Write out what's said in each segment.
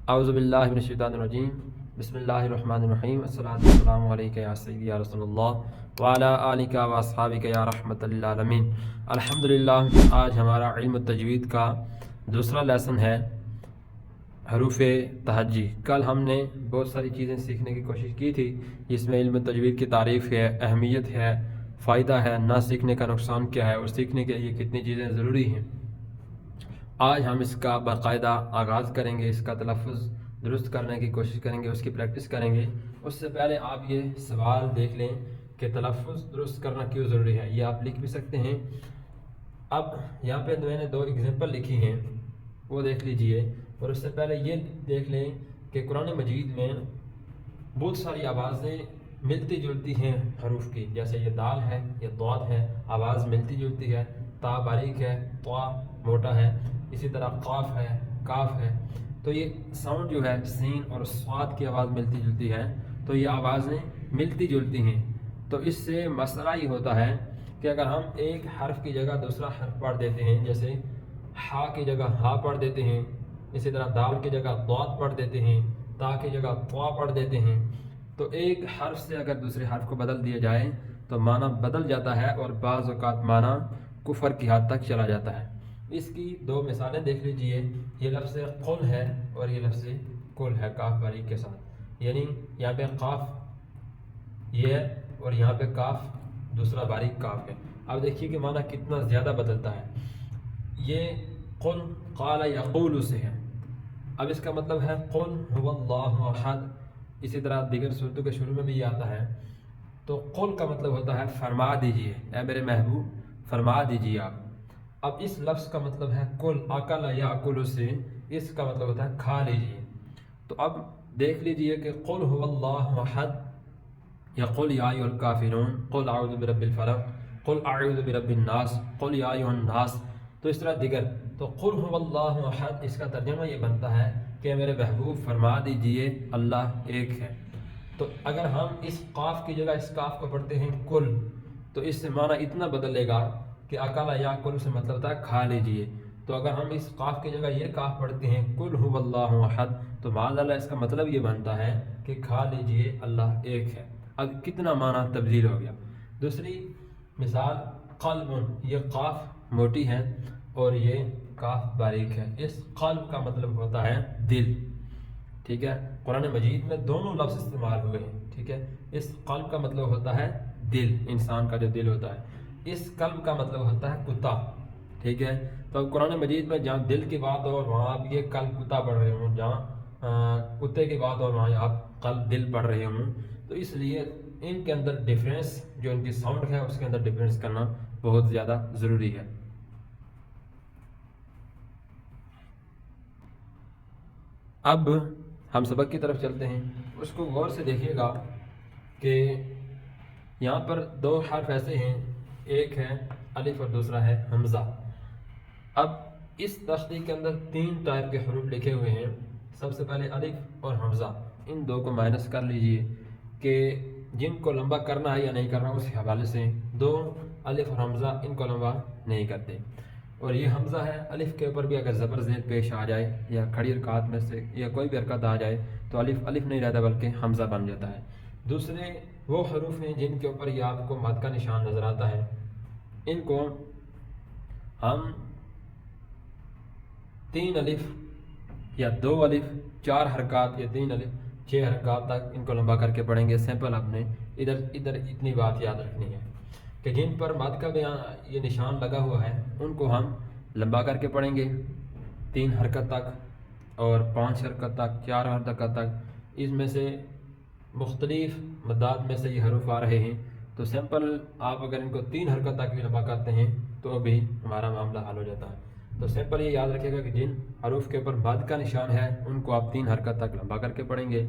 اعوذ باللہ من الشیطان الرجیم بسم اللہ الرحمن الرحیم الصلاۃ والسلام علیک یا سیدی یا رسول اللہ وعلی آلک و اصحابک یا رحمۃ للعالمین۔ الحمدللہ، آج ہمارا علم تجوید کا دوسرا لیسن ہے حروف تہجی۔ کل ہم نے بہت ساری چیزیں سیکھنے کی کوشش کی تھی جس میں علم تجوید کی تعریف ہے، اہمیت ہے، فائدہ ہے، نہ سیکھنے کا نقصان کیا ہے اور سیکھنے کے لیے کتنی چیزیں ضروری ہیں۔ آج ہم اس کا باقاعدہ آغاز کریں گے، اس کا تلفظ درست کرنے کی کوشش کریں گے، اس کی پریکٹس کریں گے۔ اس سے پہلے آپ یہ سوال دیکھ لیں کہ تلفظ درست کرنا کیوں ضروری ہے، یہ آپ لکھ بھی سکتے ہیں۔ اب یہاں پہ میں نے 2 ایگزامپل لکھی ہیں، وہ دیکھ لیجئے، اور اس سے پہلے یہ دیکھ لیں کہ قرآن مجید میں بہت ساری آوازیں ملتی جلتی ہیں حروف کی، جیسے یہ دال ہے، یہ ضاد ہے، آواز ملتی جلتی ہے، تا باریک ہے، طا موٹا ہے، اسی طرح قاف ہے، کاف ہے۔ تو یہ ساؤنڈ جو ہے سین اور صاد کی آواز ملتی جلتی ہے، تو یہ آوازیں ملتی جلتی ہیں۔ تو اس سے مسئلہ یہ ہوتا ہے کہ اگر ہم ایک حرف کی جگہ دوسرا حرف پڑھ دیتے ہیں، جیسے ہا کی جگہ ہا پڑھ دیتے ہیں، اسی طرح دال کی جگہ ضاد پڑھ دیتے ہیں، تا کی جگہ طا پڑھ دیتے ہیں، تو ایک حرف سے اگر دوسرے حرف کو بدل دیا جائے تو معنی بدل جاتا ہے اور بعض اوقات معنی کفر کی حد تک چلا جاتا ہے۔ اس کی 2 مثالیں دیکھ لیجئے، یہ لفظ قل ہے اور یہ لفظ کل ہے کاف باریک کے ساتھ، یعنی یہاں پہ قاف یہ ہے اور یہاں پہ کاف دوسرا باریک کاف ہے۔ اب دیکھیے کہ معنی کتنا زیادہ بدلتا ہے۔ یہ قل قال یقول سے ہے، اب اس کا مطلب ہے قل هو اللہ احد، اسی طرح دیگر صورتوں کے شروع میں بھی یہ آتا ہے۔ تو قل کا مطلب ہوتا ہے فرما دیجئے، اے میرے محبوب فرما دیجئے آپ۔ اب اس لفظ کا مطلب ہے کل، اکل یاکل سے اس کا مطلب ہوتا ہے کھا لیجئے۔ تو اب دیکھ لیجئے کہ قل هو اللہ احد یا قل یا ایھا الکافرون، قل اعوذ برب الفلق، قل اعوذ برب الناس، قل یا ایھا الناس، تو اس طرح دیگر۔ تو قل هو اللہ احد، اس کا ترجمہ یہ بنتا ہے کہ میرے محبوب فرما دیجئے اللہ ایک ہے۔ تو اگر ہم اس قاف کی جگہ اس کاف کو پڑھتے ہیں کل، تو اس سے معنی اتنا بدلے گا کہ اکلا یا کل سے مطلب ہوتا ہے کھا لیجئے۔ تو اگر ہم اس قاف کی جگہ یہ کاف پڑھتے ہیں کل هو اللہ احد، تو معاذ اللہ اس کا مطلب یہ بنتا ہے کہ کھا لیجئے اللہ ایک ہے۔ اب کتنا معنی تبدیل ہو گیا۔ دوسری مثال قلب، یہ قاف موٹی ہے اور یہ کاف باریک ہے۔ اس قلب کا مطلب ہوتا ہے دل، ٹھیک ہے۔ قرآن مجید میں دونوں لفظ استعمال ہوئے ہیں، ٹھیک ہے۔ اس قلب کا مطلب ہوتا ہے دل، انسان کا جو دل ہوتا ہے۔ اس قلب کا مطلب ہوتا ہے کتا، ٹھیک ہے۔ تو قرآن مجید میں جہاں دل کی بات ہو اور وہاں آپ یہ قلب کتا پڑھ رہے ہوں، جہاں کتے کی بات ہو وہاں آپ قلب دل پڑھ رہے ہوں، تو اس لیے ان کے اندر ڈیفرنس، جو ان کی ساؤنڈ ہے اس کے اندر ڈیفرنس کرنا بہت زیادہ ضروری ہے۔ اب ہم سبق کی طرف چلتے ہیں، اس کو غور سے دیکھیے گا کہ یہاں پر 2 حرف ایسے ہیں، ایک ہے الف اور دوسرا ہے حمزہ۔ اب اس تختی کے اندر 3 ٹائپ کے حروف لکھے ہوئے ہیں۔ سب سے پہلے الف اور حمزہ، ان 2 کو مائنس کر لیجئے کہ جن کو لمبا کرنا ہے یا نہیں کرنا اس کے حوالے سے 2 الف اور حمزہ ان کو لمبا نہیں کرتے۔ اور یہ حمزہ ہے، الف کے اوپر بھی اگر زبر زیر پیش آ جائے یا کھڑی حرکات میں سے یا کوئی بھی حرکت آ جائے تو الف الف نہیں رہتا بلکہ حمزہ بن جاتا ہے۔ دوسرے وہ حروف ہیں جن کے اوپر یہ آپ کو مد کا نشان نظر آتا ہے، ان کو ہم 3 الف یا 2 الف 4 حرکات یا 3 الف 6 حرکات تک ان کو لمبا کر کے پڑھیں گے۔ سیمپل آپ نے ادھر اتنی بات یاد رکھنی ہے کہ جن پر مد کا یہ نشان لگا ہوا ہے ان کو ہم لمبا کر کے پڑھیں گے 3 حرکت تک اور 5 حرکت تک، 4 حرکت تک۔ اس میں سے مختلف مدات میں سے یہ حروف آ رہے ہیں، تو سیمپل آپ اگر ان کو 3 حرکت تک بھی لمبا کرتے ہیں تو بھی ہمارا معاملہ حل ہو جاتا ہے۔ تو سیمپل یہ یاد رکھے گا کہ جن حروف کے اوپر مد کا نشان ہے ان کو آپ 3 حرکت تک لمبا کر کے پڑھیں گے۔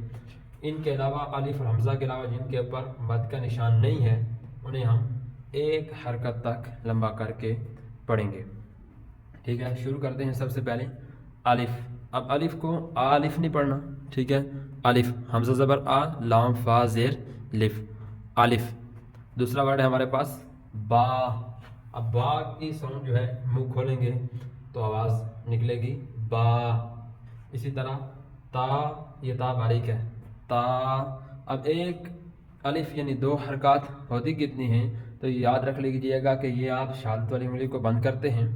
ان کے علاوہ الف اور حمزہ کے علاوہ جن کے اوپر مد کا نشان نہیں ہے انہیں ہم 1 حرکت تک لمبا کر کے پڑھیں گے، ٹھیک ہے۔ شروع کرتے ہیں سب سے پہلے الف۔ اب الف کو الف نہیں پڑھنا، ٹھیک ہے۔ الف، حمزہ زبر آ، لام فا زیر لف، الف۔ دوسرا ورڈ ہے ہمارے پاس با۔ اب با کی ساؤنڈ جو ہے منہ کھولیں گے تو آواز نکلے گی با۔ اسی طرح تا، یہ تا باریک ہے، تا۔ اب ایک الف یعنی 2 حرکات ہوتی کتنی ہیں؟ تو یاد رکھ لیجیے گا کہ یہ آپ شہادت والی انگلی کو بند کرتے ہیں،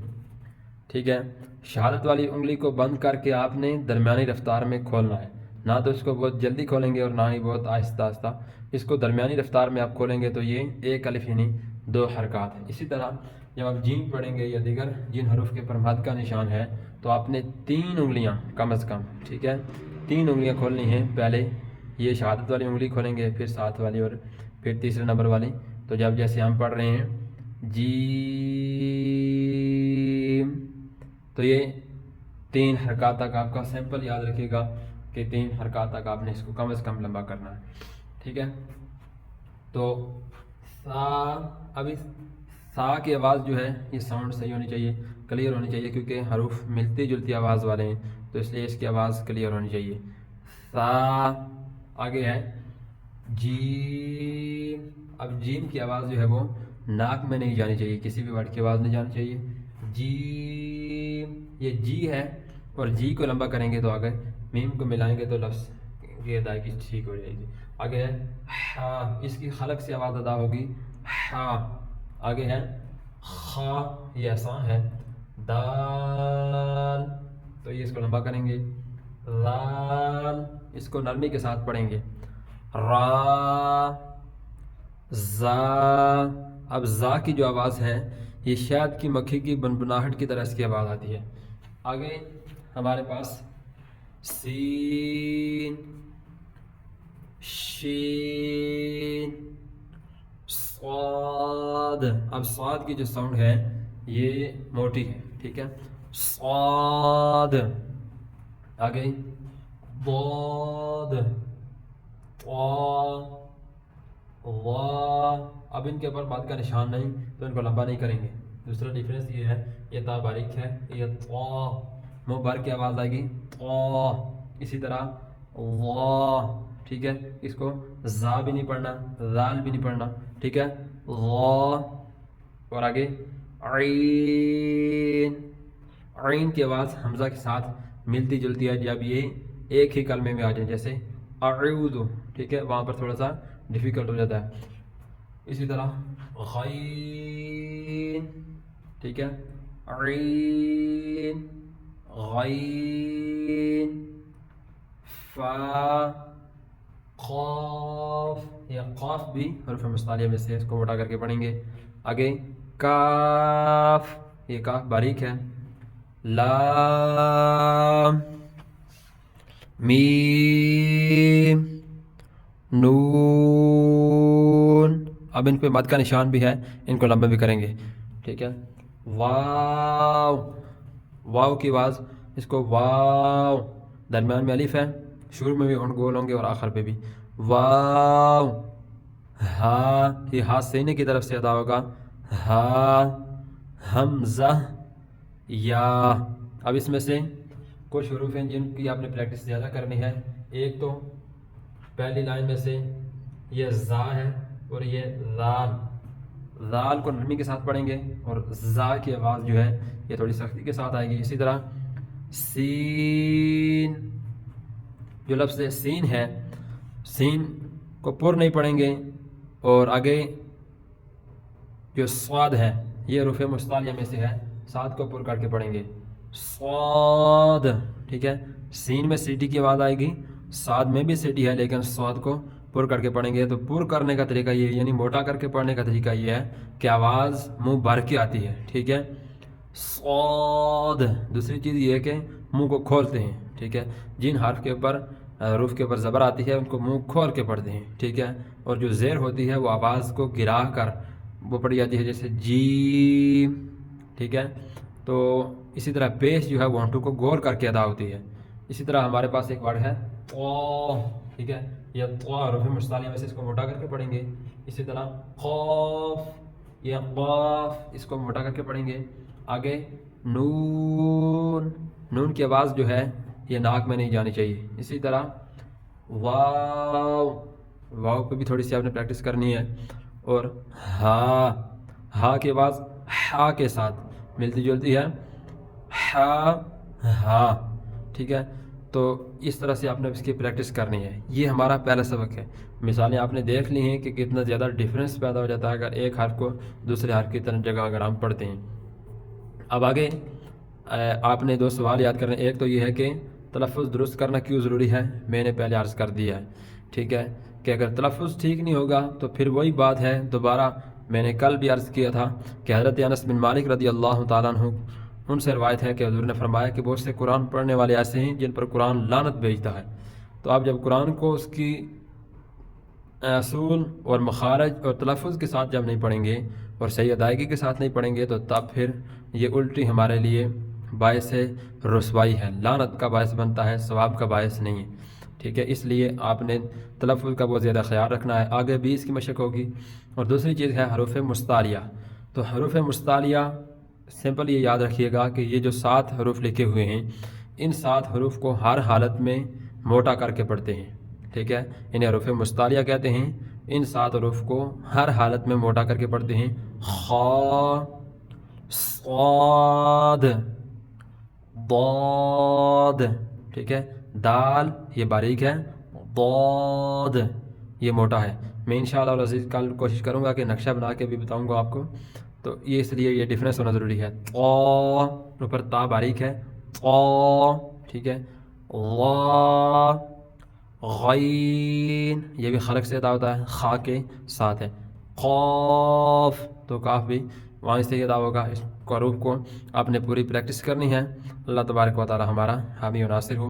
ٹھیک ہے؟ شہادت والی انگلی کو بند کر کے آپ نے درمیانی رفتار میں کھولنا ہے، نہ تو اس کو بہت جلدی کھولیں گے اور نہ ہی بہت آہستہ آہستہ، اس کو درمیانی رفتار میں آپ کھولیں گے تو یہ ایک الف یعنی 2 حرکات ہے۔ اسی طرح جب آپ جیم پڑھیں گے یا دیگر جن حروف کے پر مد کا نشان ہے تو آپ نے 3 انگلیاں کم از کم، ٹھیک ہے، 3 انگلیاں کھولنی ہیں۔ پہلے یہ شہادت والی انگلی کھولیں گے، پھر ساتھ والی اور پھر تیسرے نمبر والی۔ تو جب جیسے ہم پڑھ رہے ہیں جیم، تو یہ 3 حرکات تک آپ کا سیمپل یاد رکھیے گا کہ 3 حرکات تک آپ نے اس کو کم از کم لمبا کرنا ہے، ٹھیک ہے؟ تو سا، ابھی سا کی آواز جو ہے یہ ساؤنڈ صحیح ہونی چاہیے، کلیئر ہونی چاہیے، کیونکہ حروف ملتی جلتی آواز والے ہیں تو اس لیے اس کی آواز کلیئر ہونی چاہیے۔ سا، آگے ہے جیم۔ اب جیم کی آواز جو ہے وہ ناک میں نہیں جانی چاہیے، کسی بھی ورڈ کی آواز نہیں جانی چاہیے۔ جیم، یہ جی ہے اور جی کو لمبا کریں گے تو آگے میم کو ملائیں گے تو لفظ کی ادائیگی ٹھیک ہو جائے گی۔ آگے ہے ہا، اس کی خلق سے آواز ادا ہوگی ہا۔ آگے ہے خا، یہ آسان ہے۔ دال، تو یہ اس کو لمبا کریں گے۔ لال، اس کو نرمی کے ساتھ پڑھیں گے۔ را، زا۔ اب زا کی جو آواز ہے یہ شہد کی مکھی کی بنبناہٹ کی طرح اس کی آواز آتی ہے۔ آگے ہمارے پاس سین، شین، صاد۔ اب صاد کی جو ساؤنڈ ہے یہ موٹی ہے، ٹھیک ہے؟ صاد۔ آگے ضاد، طا، ظا۔ اب ان کے اوپر بات کا نشان نہیں تو ان کو لمبا نہیں کریں گے۔ دوسرا ڈیفرنس یہ ہے، یہ تا باریک ہے، یہ طا، منہ بھر کی آواز آئے گی طا۔ اسی طرح ظا، ٹھیک ہے؟ اس کو زا بھی نہیں پڑھنا، ذال بھی نہیں پڑھنا، ٹھیک ہے؟ ظا۔ اور آگے عین۔ عین کی آواز حمزہ کے ساتھ ملتی جلتی ہے جب یہ ایک ہی کلمے میں آ جائے، جیسے اعوذ، ٹھیک ہے؟ وہاں پر تھوڑا سا ڈیفیکلٹ ہو جاتا ہے۔ اسی طرح غین، ٹھیک ہے؟ عین، غین، فا، قاف۔ یہ قاف بھی حروف مستعلیہ میں سے، اس کو موٹا کر کے پڑھیں گے۔ آگے کاف، یہ کاف باریک ہے۔ لام، میم، نون۔ اب ان پہ مد کا نشان بھی ہے، ان کو لمبا بھی کریں گے، ٹھیک ہے؟ واو، واو کی آواز، اس کو واو، درمیان میں الف ہے، شروع میں بھی ہونٹ گول ہوں گے اور آخر پہ بھی۔ واو، ہا، یہ ہا سینے کی طرف سے ادا ہوگا، ہا، حمزہ، یا۔ اب اس میں سے کچھ حروف ہیں جن کی آپ نے پریکٹس زیادہ کرنی ہے۔ ایک تو پہلی لائن میں سے یہ زا ہے اور یہ ذال۔ ذال کو نرمی کے ساتھ پڑھیں گے اور زا کی آواز جو ہے یہ تھوڑی سختی کے ساتھ آئے گی۔ اسی طرح سین، جو لفظ سین ہے، سین کو پر نہیں پڑھیں گے، اور آگے جو صاد ہے یہ حروف مستعلیہ میں سے ہے، صاد کو پر کر کے پڑھیں گے، صاد، ٹھیک ہے؟ سین میں سیٹی کی آواز آئے گی، صاد میں بھی سیٹی ہے لیکن صاد کو پر کر کے پڑھیں گے۔ تو پر کرنے کا طریقہ یہ، یعنی موٹا کر کے پڑھنے کا طریقہ یہ ہے کہ آواز منہ بھر کے آتی ہے، ٹھیک ہے؟ صاد۔ دوسری چیز یہ ہے کہ منہ کو کھولتے ہیں، ٹھیک ہے؟ جن حرف کے اوپر، حروف کے اوپر زبر آتی ہے ان کو منہ کھول کے پڑھتے ہیں، ٹھیک ہے؟ اور جو زیر ہوتی ہے وہ آواز کو گرا کر وہ پڑھی جاتی ہے، جیسے جی، ٹھیک ہے؟ تو اسی طرح پیش جو ہے وہ ہونٹوں کو غور کر کے ادا ہوتی ہے۔ اسی طرح ہمارے پاس ایک ورڈ ہے طا، ٹھیک ہے؟ یہ طا حروف مستعلیہ میں سے، اس کو موٹا کر کے پڑھیں گے۔ اسی طرح قاف، یہ قاف، اس کو موٹا کر کے پڑھیں گے۔ آگے نون، نون کی آواز جو ہے یہ ناک میں نہیں جانی چاہیے۔ اسی طرح واو، واو پہ بھی تھوڑی سی آپ نے پریکٹس کرنی ہے۔ اور ہا، ہا کی آواز ہا کے ساتھ ملتی جلتی ہے، ہا، ہا، ٹھیک ہے؟ تو اس طرح سے آپ نے اس کی پریکٹس کرنی ہے. یہ ہمارا پہلا سبق ہے. مثالیں آپ نے دیکھ لی ہیں کہ کتنا زیادہ ڈیفرنس پیدا ہو جاتا ہے اگر ایک حرف کو دوسرے حرف کی جگہ اگر ہم پڑھتے ہیں. اب آگے آپ نے 2 سوال یاد کرنے. ایک تو یہ ہے کہ تلفظ درست کرنا کیوں ضروری ہے. میں نے پہلے عرض کر دیا ہے، ٹھیک ہے، کہ اگر تلفظ ٹھیک نہیں ہوگا تو پھر وہی بات ہے. دوبارہ میں نے کل بھی عرض کیا تھا کہ حضرت انس بن مالک رضی اللہ تعالیٰ عنہ ان سے روایت ہے کہ حضور نے فرمایا کہ بہت سے قرآن پڑھنے والے ایسے ہیں جن پر قرآن لعنت بھیجتا ہے. تو آپ جب قرآن کو اس کی اصول اور مخارج اور تلفظ کے ساتھ جب نہیں پڑھیں گے اور صحیح ادائیگی کے ساتھ نہیں پڑھیں گے تو تب پھر یہ الٹی ہمارے لیے باعث رسوائی ہے، لعنت کا باعث بنتا ہے، ثواب کا باعث نہیں ہے. ٹھیک ہے، اس لیے آپ نے تلفظ کا بہت زیادہ خیال رکھنا ہے. آگے بھی اس کی مشق ہوگی. اور دوسری چیز ہے حروف مستعلیہ. تو حروف مستعلیہ سمپل یہ یاد رکھیے گا کہ یہ جو 7 حروف لکھے ہوئے ہیں ان 7 حروف کو ہر حالت میں موٹا کر کے پڑھتے ہیں. ٹھیک ہے، انہیں حروف مستعلیہ کہتے ہیں. ان 7 حروف کو ہر حالت میں موٹا کر کے پڑھتے ہیں. خا، صاد، ضاد، ٹھیک ہے، دال یہ باریک ہے، ضاد یہ موٹا ہے. میں انشاءاللہ العزیز کل کوشش کروں گا کہ نقشہ بنا کے بھی بتاؤں گا آپ کو. تو یہ اس لیے یہ ڈیفرنس ہونا ضروری ہے. اوپر تا باریک ہے، ٹھیک ہے، غا، غین یہ بھی خلق سے ادا ہوتا ہے، خا کے ساتھ ہے. قاف تو کاف بھی وہاں سے ادا ہوگا. اس حروف کو آپ نے پوری پریکٹس کرنی ہے. اللہ تبارک و تعالی ہمارا حامی و ناصر ہو.